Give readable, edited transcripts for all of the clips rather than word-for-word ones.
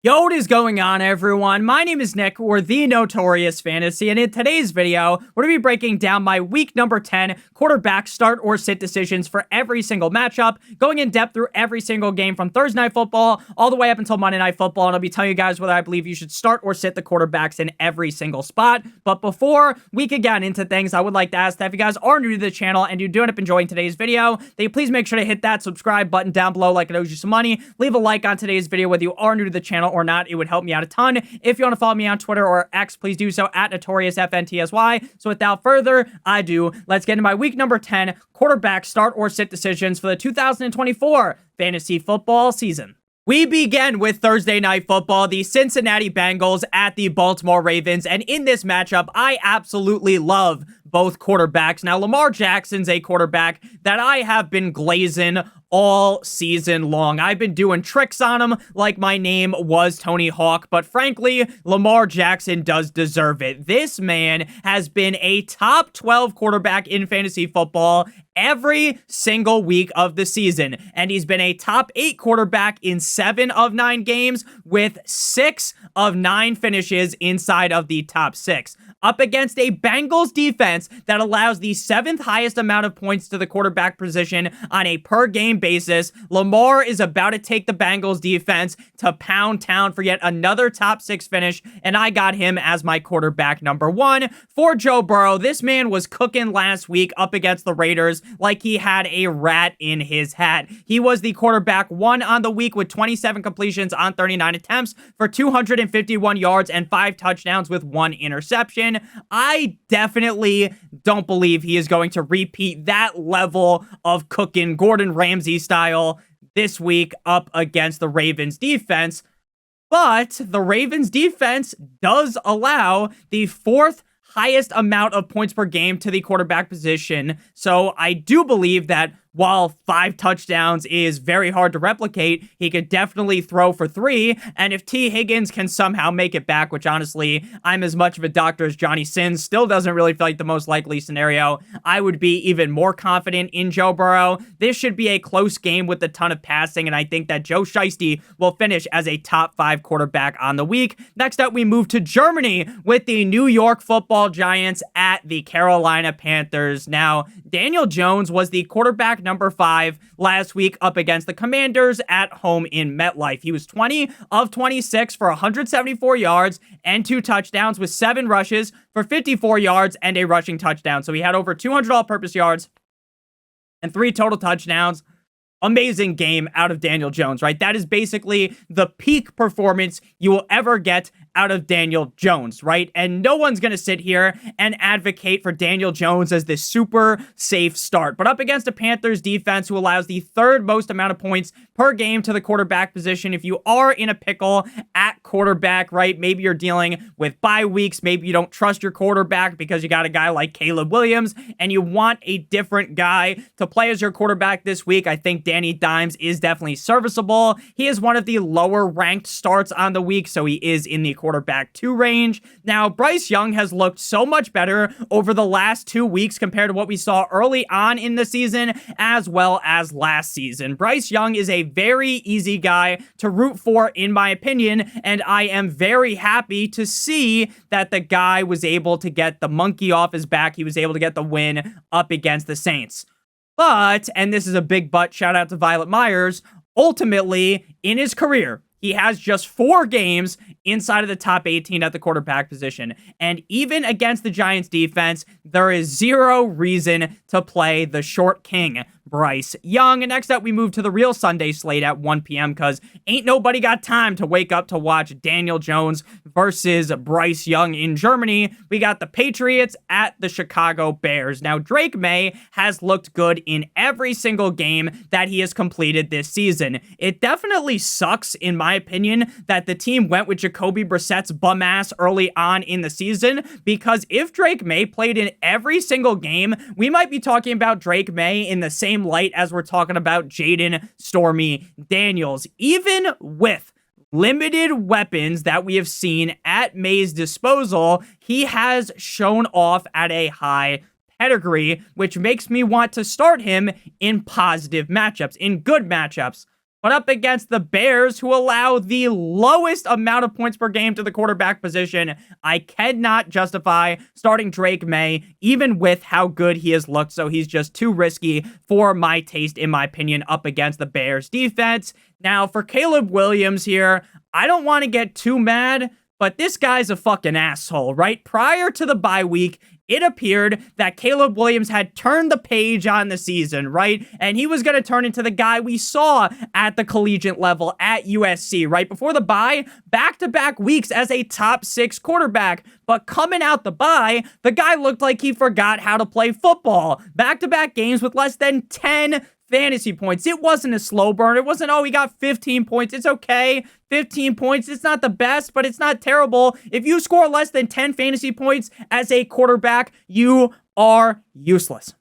Yo, what is going on, everyone? My name is Nick, or the Notorious Fantasy, and in today's video, we're going to be breaking down my week number 10 quarterback start or sit decisions for every single matchup, going in depth through every single game from Thursday Night Football all the way up until Monday Night Football, and I'll be telling you guys whether I believe you should start or sit the quarterbacks in every single spot. But before we could get into things, I would like to ask that if you guys are new to the channel and you do end up enjoying today's video, that you please make sure to hit that subscribe button down below like it owes you some money. Leave a like on today's video whether you are new to the channel or not. It would help me out a ton. If you want to follow me on Twitter or X, please do so at NotoriousFantasy. So without further ado, let's get into my week number 10 quarterback start or sit decisions for the 2024 fantasy football season. We begin with Thursday Night Football, the Cincinnati Bengals at the Baltimore Ravens, and in this matchup, I absolutely love both quarterbacks. Now, Lamar Jackson's a quarterback that I have been glazing all season long. I've been doing tricks on him like my name was Tony Hawk, but frankly, Lamar Jackson does deserve it. This man has been a top 12 quarterback in fantasy football every single week of the season, and he's been a top 8 quarterback in 7 of 9 games with 6 of 9 finishes inside of the top 6. Up against a Bengals defense that allows the 7th highest amount of points to the quarterback position on a per-game basis, Lamar is about to take the Bengals defense to pound town for yet another top 6 finish, and I got him as my quarterback number 1. For Joe Burrow, this man was cooking last week up against the Raiders like he had a rat in his hat. He was the quarterback 1 on the week with 27 completions on 39 attempts for 251 yards and 5 touchdowns with 1 interception. I definitely don't believe he is going to repeat that level of cooking Gordon Ramsay style this week up against the Ravens defense. But the Ravens defense does allow the 4th highest amount of points per game to the quarterback position. So I do believe that while 5 touchdowns is very hard to replicate, he could definitely throw for 3. And if T. Higgins can somehow make it back, which honestly, I'm as much of a doctor as Johnny Sins, still doesn't really feel like the most likely scenario, I would be even more confident in Joe Burrow. This should be a close game with a ton of passing, and I think that Joe Shiesty will finish as a top 5 quarterback on the week. Next up, we move to Germany with the New York Football Giants at the Carolina Panthers. Now, Daniel Jones was the quarterback number 5 last week up against the Commanders at home in MetLife. He was 20 of 26 for 174 yards and 2 touchdowns with 7 rushes for 54 yards and a rushing touchdown. So he had over 200 all-purpose yards and 3 total touchdowns. Amazing game out of Daniel Jones, right? That is basically the peak performance you will ever get out of Daniel Jones, right? And no one's going to sit here and advocate for Daniel Jones as this super safe start. But up against a Panthers defense who allows the 3rd most amount of points per game to the quarterback position, if you are in a pickle at quarterback, right? Maybe you're dealing with bye weeks. Maybe you don't trust your quarterback because you got a guy like Caleb Williams and you want a different guy to play as your quarterback this week. I think Danny Dimes is definitely serviceable. He is one of the lower ranked starts on the week, so he is in the quarterback 2 range. Now, Bryce Young has looked so much better over the last 2 weeks compared to what we saw early on in the season as well as last season. Bryce Young is a very easy guy to root for, in my opinion, and I am very happy to see that the guy was able to get the monkey off his back. He was able to get the win up against the Saints. But, and this is a big but, shout out to Violet Myers, ultimately, in his career, he has just 4 games inside of the top 18 at the quarterback position. And even against the Giants defense, there is 0 reason to play the short king, Bryce Young. And next up, we move to the real Sunday slate at 1 p.m. because ain't nobody got time to wake up to watch Daniel Jones versus Bryce Young in Germany. We got the Patriots at the Chicago Bears. Now, Drake May has looked good in every single game that he has completed this season. It definitely sucks, in my opinion, that the team went with Jacoby Brissett's bum ass early on in the season, because if Drake May played in every single game, we might be talking about Drake May in the same light as we're talking about Jaden Stormy Daniels. Even with limited weapons that we have seen at May's disposal, he has shown off at a high pedigree, which makes me want to start him in positive matchups, in good matchups. but up against the Bears, who allow the lowest amount of points per game to the quarterback position. I cannot justify starting Drake May, even with how good he has looked, so he's just too risky for my taste, in my opinion, up against the Bears defense. Now, for Caleb Williams here, I don't want to get too mad, but this guy's a fucking asshole, right? Prior to the bye week, it appeared that Caleb Williams had turned the page on the season, right? And he was going to turn into the guy we saw at the collegiate level at USC, right? Before the bye, back-to-back weeks as a top 6 quarterback. But coming out the bye, the guy looked like he forgot how to play football. Back-to-back games with less than 10 fantasy points. It wasn't a slow burn. It wasn't, oh, he got 15 points. It's okay. 15 points. It's not the best, but it's not terrible. If you score less than 10 fantasy points as a quarterback, you are useless.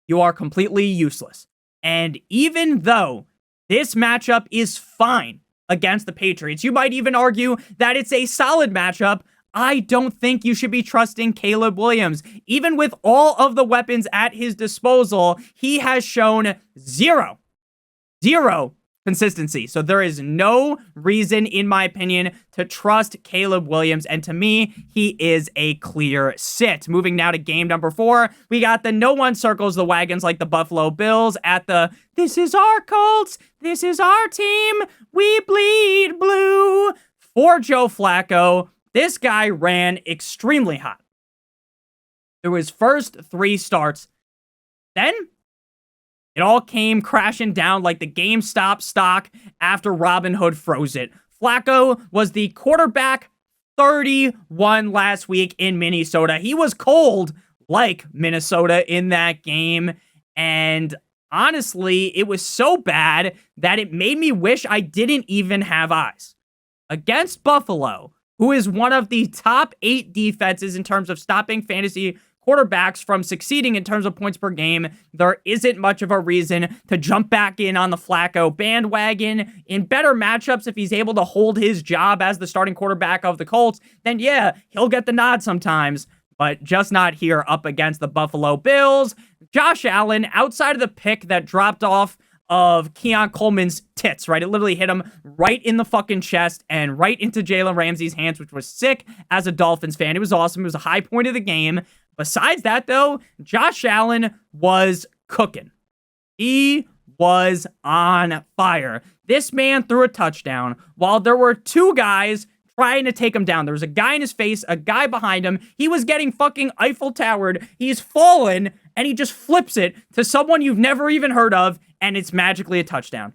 You are completely useless. And even though this matchup is fine against the Patriots, you might even argue that it's a solid matchup, I don't think you should be trusting Caleb Williams. Even with all of the weapons at his disposal, he has shown zero consistency. So there is no reason, in my opinion, to trust Caleb Williams. And to me, he is a clear sit. Moving now to game number 4, we got the no one circles the wagons like the Buffalo Bills at the "this is our Colts, this is our team, we bleed blue" for Joe Flacco. This guy ran extremely hot through his first 3 starts. Then it all came crashing down like the GameStop stock after Robinhood froze it. Flacco was the quarterback 31 last week in Minnesota. He was cold like Minnesota in that game. And honestly, it was so bad that it made me wish I didn't even have eyes. Against Buffalo, who is one of the top 8 defenses in terms of stopping fantasy quarterbacks from succeeding in terms of points per game, there isn't much of a reason to jump back in on the Flacco bandwagon. In better matchups, if he's able to hold his job as the starting quarterback of the Colts, then yeah, he'll get the nod sometimes, but just not here up against the Buffalo Bills. Josh Allen, outside of the pick that dropped off of Keon Coleman's tits, right? It literally hit him right in the fucking chest and right into Jalen Ramsey's hands, which was sick as a Dolphins fan. It was awesome. It was a high point of the game. Besides that, though, Josh Allen was cooking. He was on fire. This man threw a touchdown while there were 2 guys trying to take him down. There was a guy in his face, a guy behind him. He was getting fucking Eiffel Towered. He's fallen, and he just flips it to someone you've never even heard of, and it's magically a touchdown.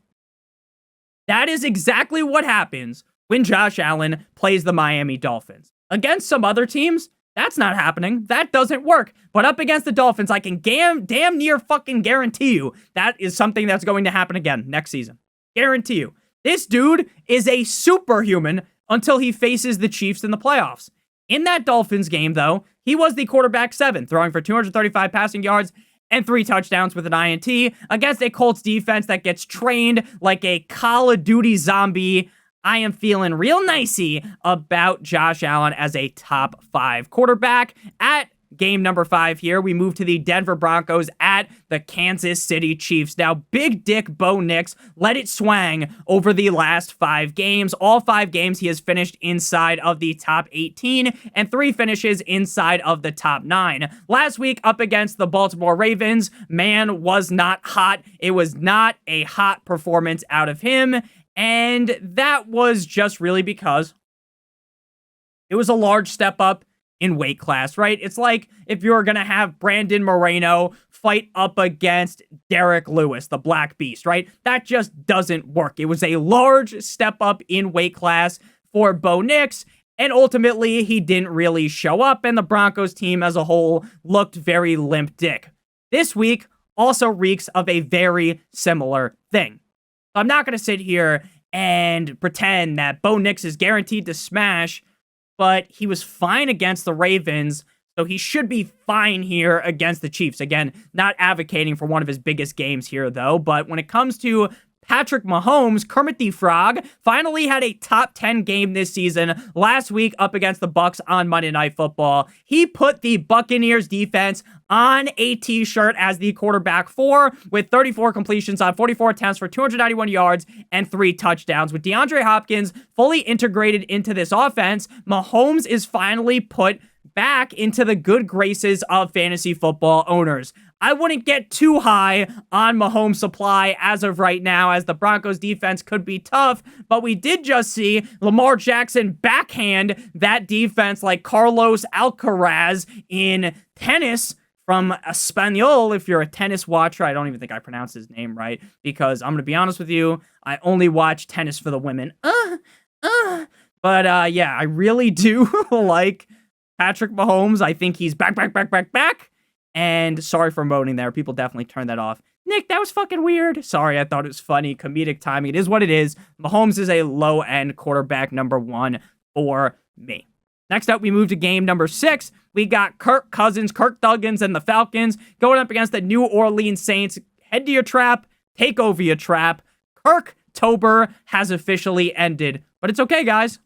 That is exactly what happens when Josh Allen plays the Miami Dolphins. Against some other teams, that's not happening. That doesn't work. But up against the Dolphins, I can damn near fucking guarantee you that is something that's going to happen again next season. Guarantee you. This dude is a superhuman until he faces the Chiefs in the playoffs. In that Dolphins game, though, he was the quarterback 7, throwing for 235 passing yards and 3 touchdowns with an INT against a Colts defense that gets trained like a Call of Duty zombie. I am feeling real nicey about Josh Allen as a top 5 quarterback. At game number 5 here, we move to the Denver Broncos at the Kansas City Chiefs. Now, Big Dick Bo Nix let it swang over the last 5 games. All 5 games, he has finished inside of the top 18 and 3 finishes inside of the top 9. Last week, up against the Baltimore Ravens, man was not hot. It was not a hot performance out of him. And that was just really because it was a large step up in weight class, right? It's like if you were going to have Brandon Moreno fight up against Derek Lewis, the Black Beast, right? That just doesn't work. It was a large step up in weight class for Bo Nix, and ultimately he didn't really show up, and the Broncos team as a whole looked very limp dick. This week also reeks of a very similar thing. I'm not going to sit here and pretend that Bo Nix is guaranteed to smash, but he was fine against the Ravens, so he should be fine here against the Chiefs. Again, not advocating for one of his biggest games here, though, but when it comes to Patrick Mahomes, Kermit the Frog, finally had a top 10 game this season last week up against the Bucs on Monday Night Football. He put the Buccaneers defense on a t-shirt as the quarterback with 34 completions on 44 attempts for 291 yards and 3 touchdowns. With DeAndre Hopkins fully integrated into this offense, Mahomes is finally put back into the good graces of fantasy football owners. I wouldn't get too high on Mahomes' supply as of right now, as the Broncos defense could be tough, but we did just see Lamar Jackson backhand that defense like Carlos Alcaraz in tennis from Espanol. If you're a tennis watcher, I don't even think I pronounced his name right, because I'm going to be honest with you, I only watch tennis for the women. But yeah, I really do like Patrick Mahomes. I think he's back. And sorry for moaning there. People definitely turned that off. Nick, that was fucking weird. Sorry, I thought it was funny. Comedic timing. It is what it is. Mahomes is a low-end quarterback number 1 for me. Next up, we move to game number 6. We got Kirk Cousins, Kirk Thuggins, and the Falcons going up against the New Orleans Saints. Head to your trap. Take over your trap. Kirktober has officially ended. But it's okay, guys.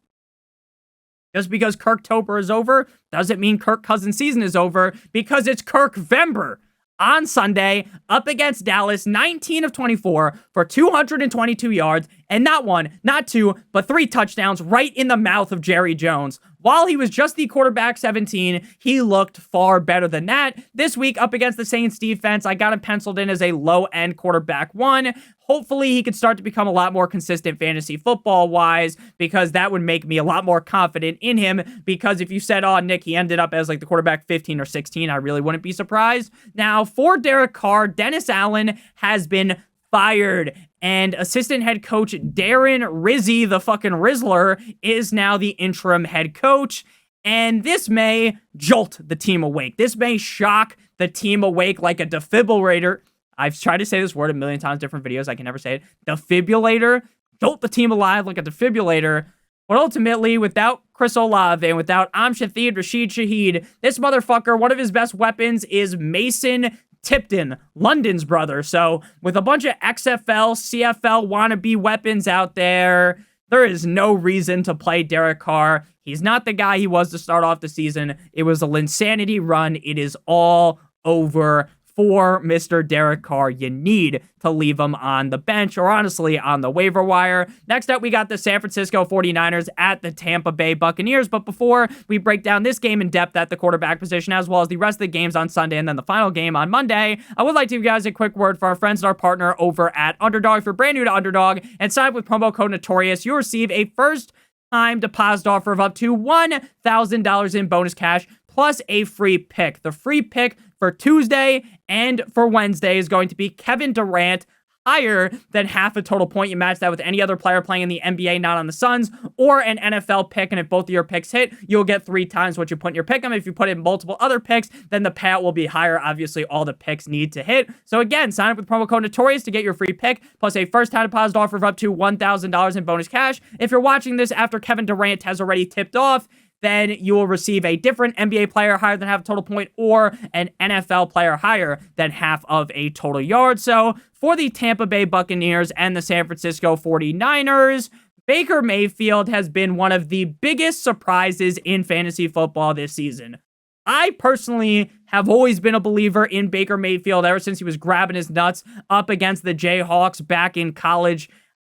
Just because Kirktober is over doesn't mean Kirk Cousins' season is over, because it's Kirkvember on Sunday up against Dallas, 19 of 24 for 222 yards, and not 1, not 2, but 3 touchdowns right in the mouth of Jerry Jones. While he was just the quarterback 17, he looked far better than that. This week up against the Saints defense, I got him penciled in as a low-end quarterback 1. Hopefully he can start to become a lot more consistent fantasy football-wise, because that would make me a lot more confident in him, because if you said, oh, Nick, he ended up as like the quarterback 15 or 16, I really wouldn't be surprised. Now, for Derek Carr, Dennis Allen has been fired, and assistant head coach Darren Rizzi, the fucking Rizzler, is now the interim head coach, and this may jolt the team awake. This may shock the team awake like a defibrillator. I've tried to say this word a million times in different videos. I can never say it. Defibrillator. Jolt the team alive like a defibrillator. But ultimately, without Chris Olave and without Rashid Shaheed, this motherfucker, one of his best weapons is Mason Tipton, London's brother. So with a bunch of XFL, CFL wannabe weapons out there, there is no reason to play Derek Carr. He's not the guy he was to start off the season. It was a Linsanity run. It is all over for Mr. Derek Carr. You need to leave him on the bench, or honestly on the waiver wire. Next up, we got the San Francisco 49ers at the Tampa Bay Buccaneers. But before we break down this game in depth at the quarterback position, as well as the rest of the games on Sunday and then the final game on Monday, I would like to give you guys a quick word for our friends and our partner over at Underdog. If you're brand new to Underdog and sign up with promo code Notorious, you'll receive a first-time deposit offer of up to $1,000 in bonus cash, plus a free pick. The free pick for Tuesday and for Wednesday is going to be Kevin Durant, higher than half a total point. You match that with any other player playing in the NBA, not on the Suns, or an NFL pick, and if both of your picks hit, you'll get 3 times what you put in your pick. If you put in multiple other picks, then the payout will be higher. Obviously, all the picks need to hit. So again, sign up with promo code Notorious to get your free pick, plus a first-time deposit offer of up to $1,000 in bonus cash. If you're watching this after Kevin Durant has already tipped off, then you will receive a different NBA player higher than half a total point, or an NFL player higher than half of a total yard. So for the Tampa Bay Buccaneers and the San Francisco 49ers, Baker Mayfield has been one of the biggest surprises in fantasy football this season. I personally have always been a believer in Baker Mayfield ever since he was grabbing his nuts up against the Jayhawks back in college.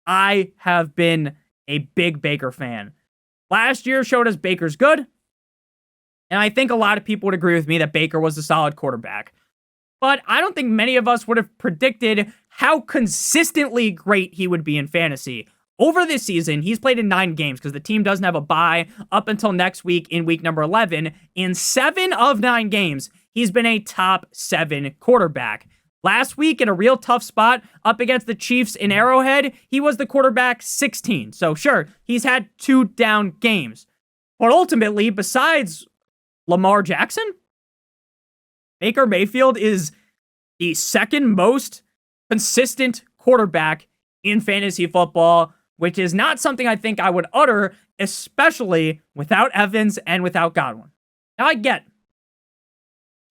I have been a big Baker fan. Last year showed us Baker's good, and I think a lot of people would agree with me that Baker was a solid quarterback. But I don't think many of us would have predicted how consistently great he would be in fantasy. Over this season, he's played in 9 games because the team doesn't have a bye up until next week in week number 11. In 7 of 9 games, he's been a top 7 quarterback. Last week, in a real tough spot up against the Chiefs in Arrowhead, he was the quarterback 16. So sure, he's had 2 down games. But ultimately, besides Lamar Jackson, Baker Mayfield is the second most consistent quarterback in fantasy football, which is not something I think I would utter, especially without Evans and without Godwin. Now, I get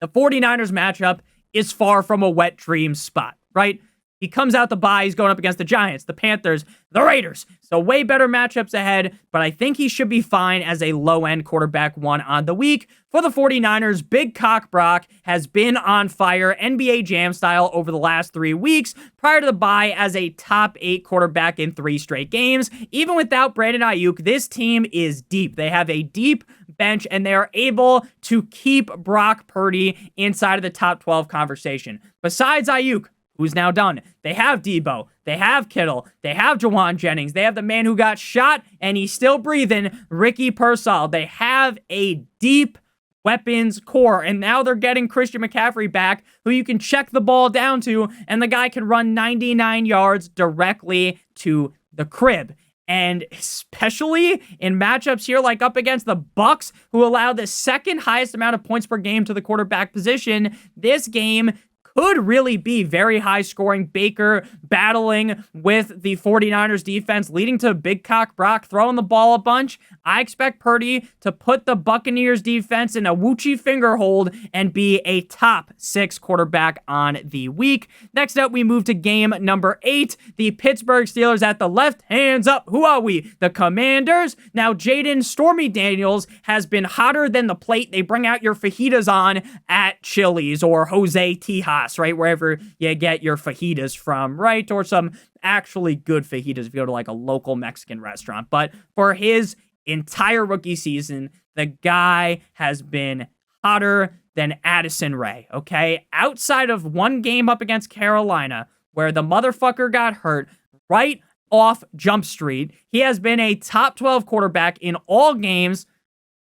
the 49ers matchup is far from a wet dream spot, right? He comes out the bye. He's going up against the Giants, the Panthers, the Raiders. So way better matchups ahead, but I think he should be fine as a low-end quarterback one on the week. For the 49ers, Big Cock Brock has been on fire, NBA Jam style, over the last 3 weeks, prior to the bye as a top 8 quarterback in 3 straight games. Even without Brandon Ayuk, this team is deep. They have a deep bench, and they are able to keep Brock Purdy inside of the top 12 conversation. Besides Ayuk, who's now done, they have Debo, they have Kittle, they have Jawan Jennings, they have the man who got shot and he's still breathing, Ricky Pearsall. They have a deep weapons core, and now they're getting Christian McCaffrey back, who you can check the ball down to, and the guy can run 99 yards directly to the crib. And especially in matchups here, like up against the Bucs, who allow the second highest amount of points per game to the quarterback position, this game could really be very high scoring. Baker battling with the 49ers defense, leading to Big Cock Brock throwing the ball a bunch. I expect Purdy to put the Buccaneers defense in a Woochie finger hold and be a top 6 quarterback on the week. Next up, we move to game number 8. The Pittsburgh Steelers at the left. Hands up. Who are we? The Commanders. Now, Jaden Stormy Daniels has been hotter than the plate they bring out your fajitas on at Chili's or Jose Tejas, right? Wherever you get your fajitas from, right? Or some actually good fajitas if you go to like a local Mexican restaurant. But for his entire rookie season, the guy has been hotter than Addison Ray, okay? Outside of one game up against Carolina, where the motherfucker got hurt right off Jump Street, he has been a top 12 quarterback in all games,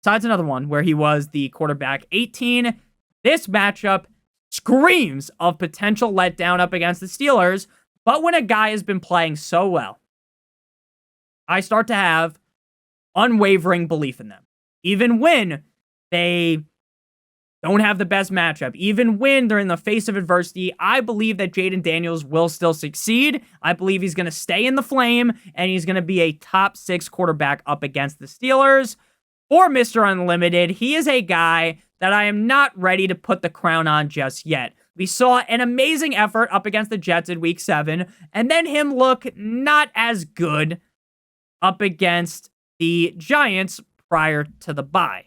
besides another one where he was the quarterback 18. This matchup screams of potential letdown up against the Steelers, but when a guy has been playing so well, I start to have unwavering belief in them. Even when they don't have the best matchup, even when they're in the face of adversity, I believe that Jaden Daniels will still succeed. I believe he's going to stay in the flame, and he's going to be a top 6 quarterback up against the Steelers. For Mr. Unlimited, he is a guy that I am not ready to put the crown on just yet. We saw an amazing effort up against the Jets in week 7, and then him look not as good up against the Giants prior to the bye.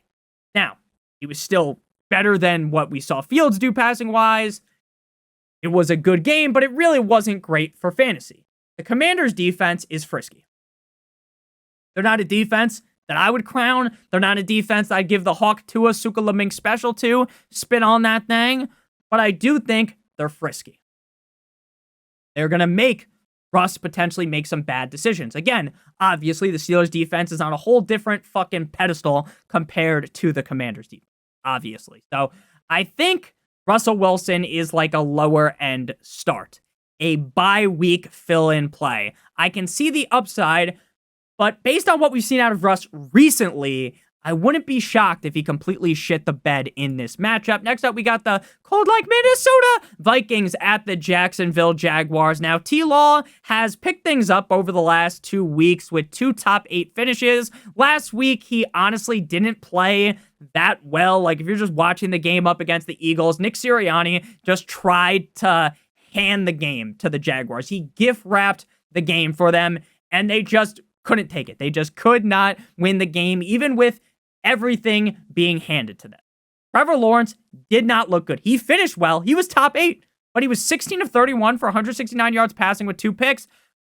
Now, he was still better than what we saw Fields do passing-wise. It was a good game, but it really wasn't great for fantasy. The Commanders' defense is frisky. They're not a defense that I would crown. They're not a defense that I'd give the Hawk Tua Sukalamink special to, spit on that thing, but I do think they're frisky. They're going to make Russ potentially make some bad decisions. Again, obviously, the Steelers' defense is on a whole different fucking pedestal compared to the Commanders' defense, obviously. So I think Russell Wilson is like a lower-end start, a bye-week fill-in play. I can see the upside, but based on what we've seen out of Russ recently, I wouldn't be shocked if he completely shit the bed in this matchup. Next up, we got the cold like Minnesota Vikings at the Jacksonville Jaguars. Now, T-Law has picked things up over the last 2 weeks with 2 top 8 finishes. Last week, he honestly didn't play that well. Like, if you're just watching the game up against the Eagles, Nick Sirianni just tried to hand the game to the Jaguars. He gift-wrapped the game for them, and they just couldn't take it. They just could not win the game, even with everything being handed to them. Trevor Lawrence did not look good. He finished well. He was top 8, but he was 16 of 31 for 169 yards passing with 2 picks.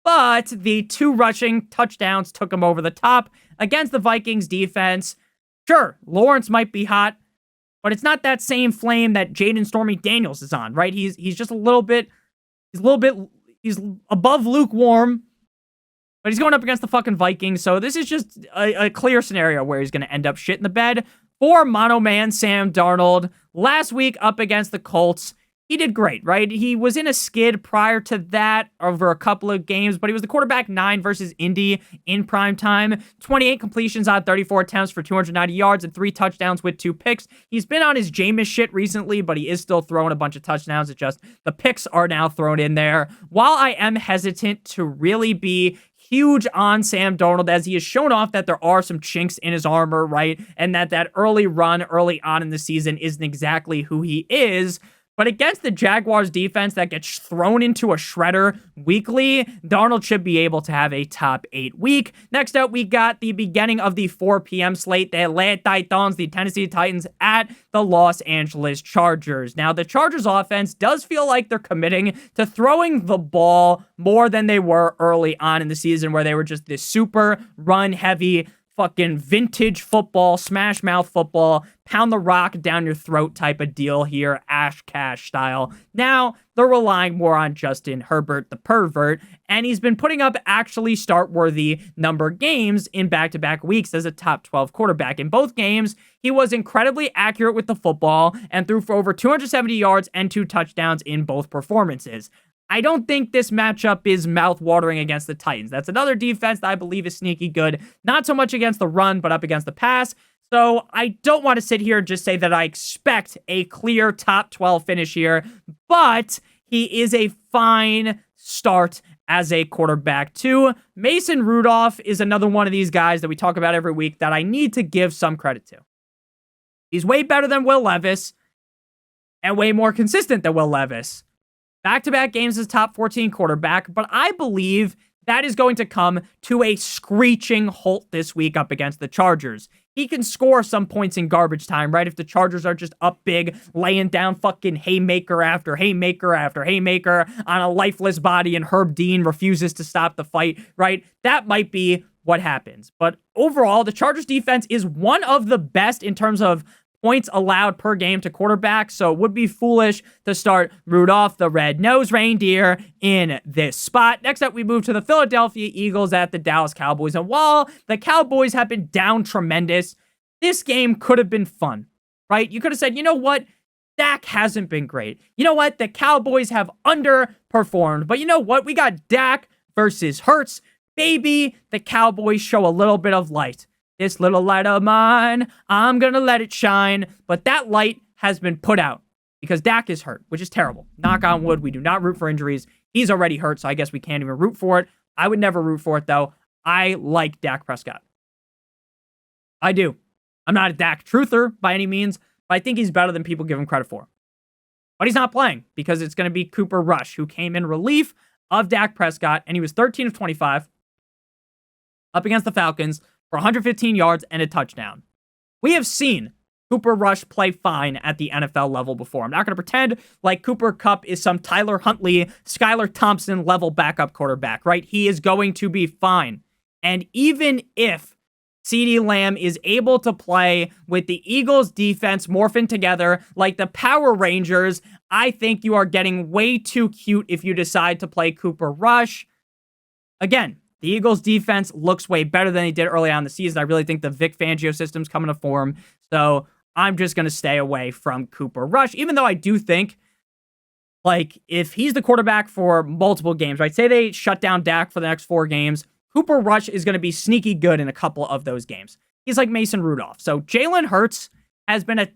But the 2 rushing touchdowns took him over the top against the Vikings defense. Sure, Lawrence might be hot, but it's not that same flame that Jaden Stormy Daniels is on, right? He's just he's above lukewarm. But he's going up against the fucking Vikings, so this is just a clear scenario where he's going to end up shit in the bed. For Mono Man Sam Darnold, last week up against the Colts, he did great, right? He was in a skid prior to that over a couple of games, but he was the quarterback 9 versus Indy in prime time. 28 completions on 34 attempts for 290 yards and 3 touchdowns with 2 picks. He's been on his Jameis shit recently, but he is still throwing a bunch of touchdowns. It's just the picks are now thrown in there. While I am hesitant to really be huge on Sam Darnold, as he has shown off that there are some chinks in his armor, right? And that early run early on in the season isn't exactly who he is. But against the Jaguars defense that gets thrown into a shredder weekly, Darnold should be able to have a top 8 week. Next up, we got the beginning of the 4 p.m. slate. The Atlanta Titans, the Tennessee Titans at the Los Angeles Chargers. Now, the Chargers offense does feel like they're committing to throwing the ball more than they were early on in the season, where they were just this super run-heavy, fucking vintage football, smash mouth football, pound the rock down your throat type of deal here, Ash Cash style. Now, they're relying more on Justin Herbert, the pervert, and he's been putting up actually start-worthy number games in back-to-back weeks as a top 12 quarterback. In both games, he was incredibly accurate with the football and threw for over 270 yards and 2 touchdowns in both performances. I don't think this matchup is mouth-watering against the Titans. That's another defense that I believe is sneaky good. Not so much against the run, but up against the pass. So I don't want to sit here and just say that I expect a clear top 12 finish here, but he is a fine start as a quarterback too. Mason Rudolph is another one of these guys that we talk about every week that I need to give some credit to. He's way better than Will Levis and way more consistent than Will Levis. Back-to-back games as top 14 quarterback, but I believe that is going to come to a screeching halt this week up against the Chargers. He can score some points in garbage time, right? If the Chargers are just up big, laying down fucking haymaker after haymaker after haymaker on a lifeless body, and Herb Dean refuses to stop the fight, right? That might be what happens. But overall, the Chargers defense is one of the best in terms of points allowed per game to quarterbacks, so it would be foolish to start Rudolph the red-nosed reindeer in this spot. Next up, we move to the Philadelphia Eagles at the Dallas Cowboys, and while the Cowboys have been down tremendous, this game could have been fun, right? You could have said, you know what? Dak hasn't been great. You know what? The Cowboys have underperformed, but you know what? We got Dak versus Hurts. Baby, the Cowboys show a little bit of light. This little light of mine, I'm gonna let it shine. But that light has been put out because Dak is hurt, which is terrible. Knock on wood, we do not root for injuries. He's already hurt, so I guess we can't even root for it. I would never root for it, though. I like Dak Prescott. I do. I'm not a Dak truther by any means, but I think he's better than people give him credit for. But he's not playing because it's going to be Cooper Rush, who came in relief of Dak Prescott, and he was 13 of 25 up against the Falcons for 115 yards and a touchdown. We have seen Cooper Rush play fine at the NFL level before. I'm not going to pretend like Cooper Kupp is some Tyler Huntley, Skylar Thompson level backup quarterback, right? He is going to be fine. And even if CeeDee Lamb is able to play with the Eagles defense morphing together like the Power Rangers, I think you are getting way too cute if you decide to play Cooper Rush. Again, the Eagles defense looks way better than they did early on in the season. I really think the Vic Fangio system's coming to form. So I'm just going to stay away from Cooper Rush, even though I do think, like, if he's the quarterback for multiple games, right? Say they shut down Dak for the next 4 games, Cooper Rush is going to be sneaky good in a couple of those games. He's like Mason Rudolph. So Jalen Hurts has been a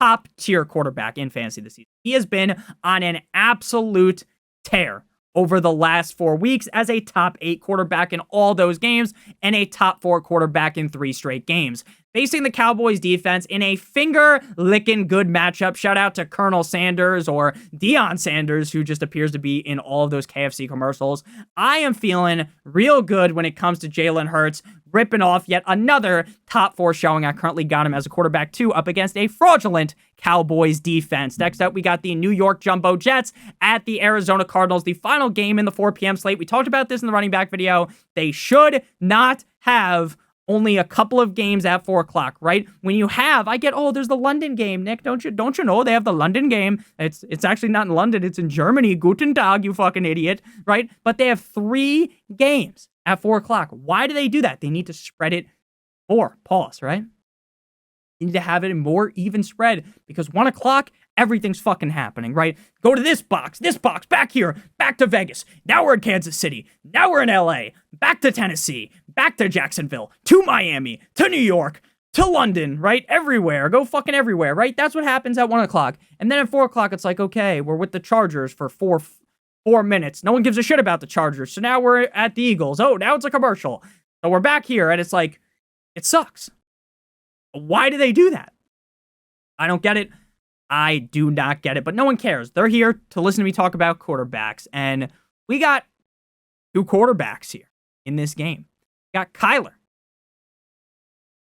top-tier quarterback in fantasy this season. He has been on an absolute tear over the last 4 weeks as a top 8 quarterback in all those games and a top 4 quarterback in 3 straight games. Facing the Cowboys defense in a finger-licking good matchup. Shout out to Colonel Sanders or Deion Sanders, who just appears to be in all of those KFC commercials. I am feeling real good when it comes to Jalen Hurts, ripping off yet another top 4 showing. I currently got him as a quarterback 2 up against a fraudulent Cowboys defense. Next up, we got the New York Jumbo Jets at the Arizona Cardinals, the final game in the 4 p.m. slate. We talked about this in the running back video. They should not have only a couple of games at 4 o'clock, right? When you have, I get, oh, there's the London game, Nick. Don't you know they have the London game? It's actually not in London. It's in Germany. Guten Tag, you fucking idiot, right? But they have 3 games at 4 o'clock. Why do they do that? They need to spread it more. Pause, right? You need to have it in more even spread because 1 o'clock, everything's fucking happening, right? Go to this box, back here, back to Vegas. Now we're in Kansas City. Now we're in LA. Back to Tennessee. Back to Jacksonville. To Miami. To New York. To London, right? Everywhere. Go fucking everywhere, right? That's what happens at 1 o'clock. And then at 4 o'clock, it's like, okay, we're with the Chargers for 4 minutes. No one gives a shit about the Chargers. So now we're at the Eagles. Oh, now it's a commercial. So we're back here, and it's like, it sucks. Why do they do that? I don't get it. I do not get it, but no one cares. They're here to listen to me talk about quarterbacks, and we got two quarterbacks here in this game. We got Kyler.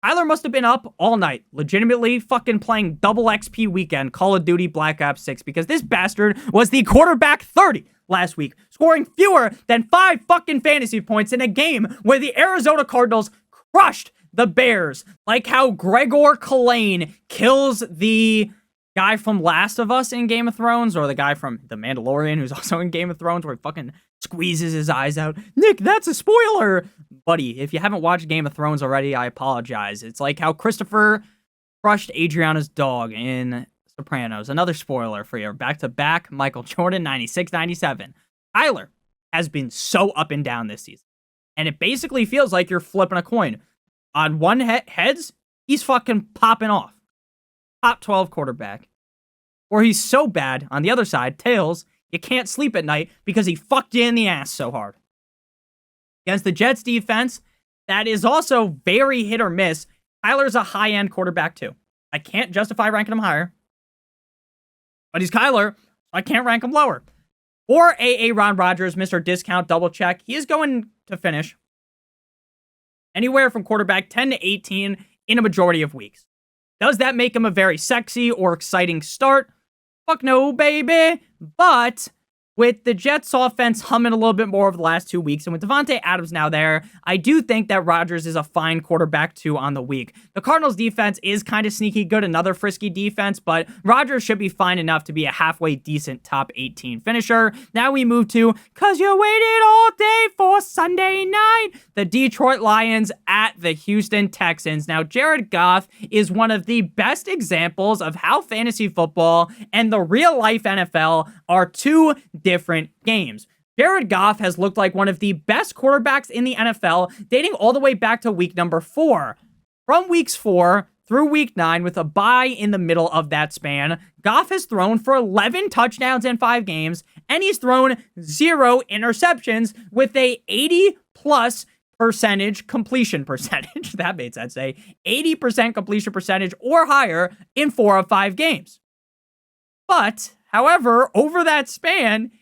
Kyler must have been up all night, legitimately fucking playing double XP weekend, Call of Duty Black Ops 6, because this bastard was the quarterback 30 last week, scoring fewer than 5 fucking fantasy points in a game where the Arizona Cardinals crushed the Bears, like how Gregor Kalane kills the guy from Last of Us in Game of Thrones, or the guy from The Mandalorian who's also in Game of Thrones, where he fucking squeezes his eyes out. Nick, that's a spoiler! Buddy, if you haven't watched Game of Thrones already, I apologize. It's like how Christopher crushed Adriana's dog in Sopranos. Another spoiler for you. Back-to-back, Michael Jordan, 96-97. Kyler has been so up and down this season. And it basically feels like you're flipping a coin. On one heads, he's fucking popping off. Top 12 quarterback. Or he's so bad, on the other side, tails, you can't sleep at night because he fucked you in the ass so hard. Against the Jets defense, that is also very hit or miss. Kyler's a high-end quarterback too. I can't justify ranking him higher. But he's Kyler, so I can't rank him lower. Or Ron Rodgers, Mr. Discount Double Check, he is going to finish anywhere from quarterback 10 to 18 in a majority of weeks. Does that make him a very sexy or exciting start? Fuck no, baby. But with the Jets offense humming a little bit more over the last 2 weeks, and with Devontae Adams now there, I do think that Rodgers is a fine quarterback too on the week. The Cardinals defense is kind of sneaky good, another frisky defense, but Rodgers should be fine enough to be a halfway decent top 18 finisher. Now we move to, cause you waited all day for Sunday night, the Detroit Lions at the Houston Texans. Now, Jared Goff is one of the best examples of how fantasy football and the real life NFL are two different games. Jared Goff has looked like one of the best quarterbacks in the NFL, dating all the way back to week number 4. From weeks 4 through week 9, with a bye in the middle of that span, Goff has thrown for 11 touchdowns in 5 games, and he's thrown 0 interceptions with a 80+ completion percentage. That made sense. 80% completion percentage or higher in 4 of 5 games. But however, over that span,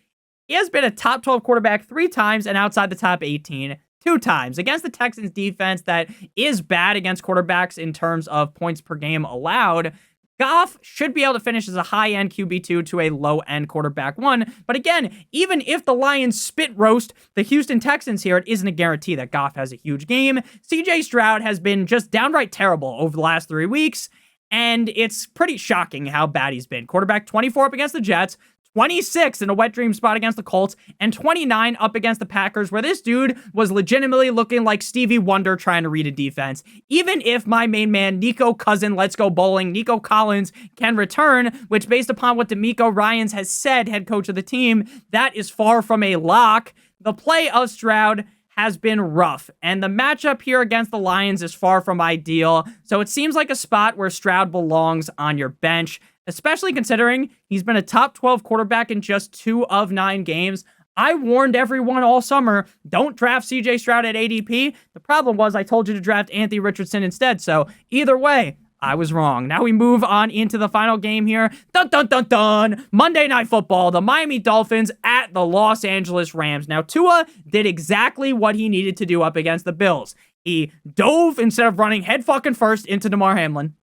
he has been a top 12 quarterback 3 times and outside the top 18 2 times. Against the Texans defense that is bad against quarterbacks in terms of points per game allowed, Goff should be able to finish as a high-end QB2 to a low-end quarterback 1. But again, even if the Lions spit roast the Houston Texans here, it isn't a guarantee that Goff has a huge game. CJ Stroud has been just downright terrible over the last 3 weeks, and it's pretty shocking how bad he's been. Quarterback 24 up against the Jets, 26 in a wet dream spot against the Colts, and 29 up against the Packers, where this dude was legitimately looking like Stevie Wonder trying to read a defense. Even if my main man, Nico Cousin, Let's Go Bowling, Nico Collins, can return, which based upon what D'Amico Ryans has said, head coach of the team, that is far from a lock. The play of Stroud has been rough, and the matchup here against the Lions is far from ideal, so it seems like a spot where Stroud belongs on your bench, especially considering he's been a top 12 quarterback in just 2 of 9 games. I warned everyone all summer, don't draft CJ Stroud at ADP. The problem was I told you to draft Anthony Richardson instead, so either way, I was wrong. Now we move on into the final game here. Dun, dun, dun, dun. Monday Night Football, the Miami Dolphins at the Los Angeles Rams. Now, Tua did exactly what he needed to do up against the Bills. He dove instead of running head fucking first into DeMar Hamlin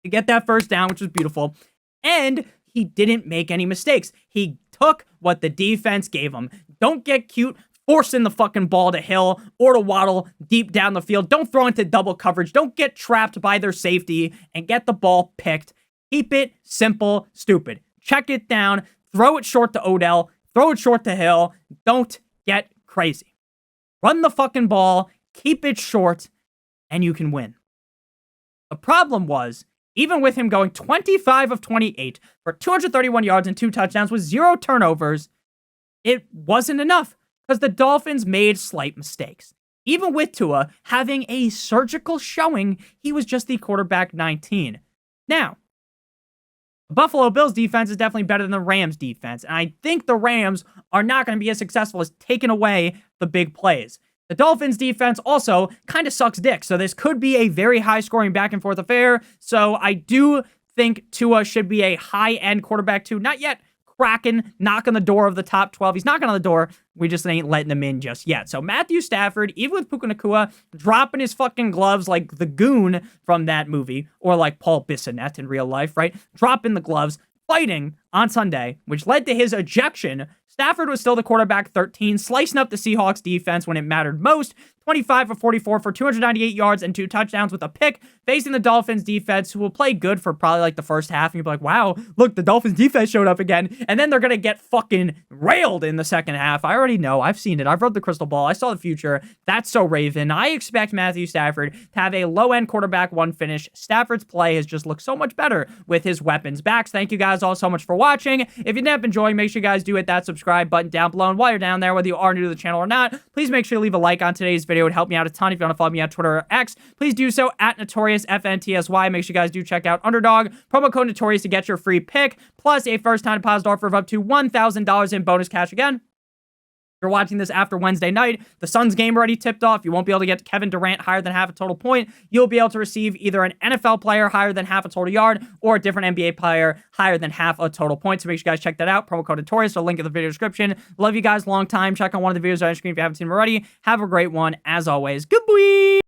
to get that first down, which was beautiful. And he didn't make any mistakes. He took what the defense gave him. Don't get cute forcing the fucking ball to Hill or to Waddle deep down the field. Don't throw into double coverage. Don't get trapped by their safety and get the ball picked. Keep it simple, stupid. Check it down. Throw it short to Odell. Throw it short to Hill. Don't get crazy. Run the fucking ball. Keep it short, and you can win. The problem was, even with him going 25 of 28 for 231 yards and 2 touchdowns with 0 turnovers, it wasn't enough because the Dolphins made slight mistakes. Even with Tua having a surgical showing, he was just the quarterback 19. Now, the Buffalo Bills defense is definitely better than the Rams defense, and I think the Rams are not going to be as successful as taking away the big plays. The Dolphins defense also kind of sucks dick, so this could be a very high-scoring back-and-forth affair, so I do think Tua should be a high-end quarterback too. Not yet cracking, knocking the door of the top 12. He's knocking on the door. We just ain't letting him in just yet. So Matthew Stafford, even with Puka Nacua, dropping his fucking gloves like the goon from that movie, or like Paul Bissonnette in real life, right? Dropping the gloves, fighting on Sunday, which led to his ejection. Stafford was still the quarterback 13, slicing up the Seahawks defense when it mattered most. 25 of 44 for 298 yards and 2 touchdowns with a pick, facing the Dolphins defense, who will play good for probably like the first half. And you'll be like, wow, look, the Dolphins defense showed up again. And then they're going to get fucking railed in the second half. I already know. I've seen it. I've read the crystal ball. I saw the future. That's so Raven. I expect Matthew Stafford to have a low-end quarterback 1 finish. Stafford's play has just looked so much better with his weapons backs. Thank you guys all so much for watching. If you didn't enjoy, make sure you guys do hit that subscribe button down below. And while you're down there, whether you are new to the channel or not, please make sure to leave a like on today's video. It would help me out a ton. If you want to follow me on Twitter or X, please do so at NotoriousFantasy. Make sure you guys do check out Underdog. Promo code Notorious to get your free pick, plus a first-time deposit offer of up to $1,000 in bonus cash. Again, if you're watching this after Wednesday night, the Suns game already tipped off. You won't be able to get Kevin Durant higher than half a total point. You'll be able to receive either an NFL player higher than half a total yard or a different NBA player higher than half a total point. So make sure you guys check that out. Promo code Notorious. So link in the video description. Love you guys long time. Check out one of the videos on your screen if you haven't seen them already. Have a great one. As always, good boy.